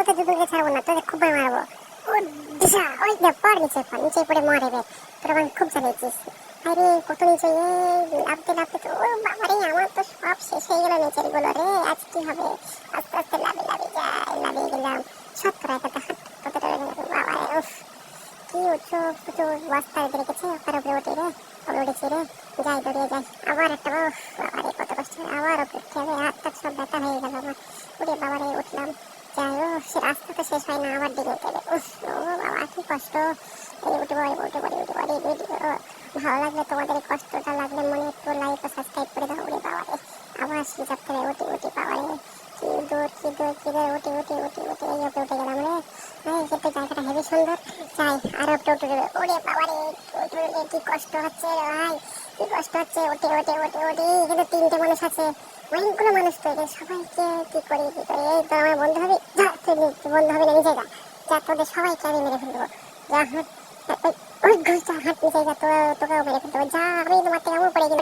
তোদের দুজনকে ছাড়বো না, তোদের খুব মারবো। ও দিশা, ওই দেখ পড় নিচে পড়, নিচে পড়ে মরে বে। তোরা মানে খুব জ্বালিয়েছিস। আরে কত নিচে, লাফতে লাফতে তো, ও বাবারে আমার তো সব শেষ হয়ে গেল নিচের গুলো রে। আজ কি হবে? আস্তে আস্তে লাভে লাভে যাই, লাভে গেলাম। সত্তর একটা হাট তোদের বাবারে। উফ, কি উঁচু উঁচু বস্তা রেখেছে, ওপরে উপরে উঠে রে, উপরে উঠেছি রে। যাই দৌড়িয়ে যাই, আবার একটা, উফ বাবারে কত কষ্ট, আবার উপরে উঠতে হবে। হাত টাত সব ব্যথা হয়ে গেল আমার। উঠে বাবারে উঠলাম। যাই, ও সে রাস্তা তো শেষ হয় না, আবার ডিঙে গেলে। উফ, ও বাবা কি কষ্ট। এই উঠে পড়ে উঠে পড়ে উঠে পড়ে ভিডিও ভালো লাগলে, তোমাদের এই কষ্টটা লাগলে মনে একটু লাইক ও সাবস্ক্রাইব করে দাও। উড়ে বাবারে আবার সিজার থেকে উঠে উঠে বাবারে কি দূর কি দূর কি দূর, উঠে উঠে উঠে উঠে এই উঠে উঠে গেলাম রে। এই কিন্তু জায়গাটা হেবি সুন্দর। যাই আর একটু উঠে উঠে, ওরে বাবারে উঠে উঠে কি কষ্ট হচ্ছে রে ভাই, কি কষ্ট হচ্ছে। উঠে উঠে উঠে উঠে এখানে তিনটে মানুষ আছে, অনেকগুলো মানুষ তো, এদের সবাইকে কি করি কি করি। এই তো আমার বন্ধু হবে, যা তুই বন্ধু হবে না নিজে যা, যা তোদের সবাইকে আমি মেরে ফেলবো। যা হাঁট, ওই ঘুষ যা হাঁট নিচে যা, তোকেও মেরে ফেলতে হবে। যা, আমি তোমার থেকে আমও পড়ে গেলে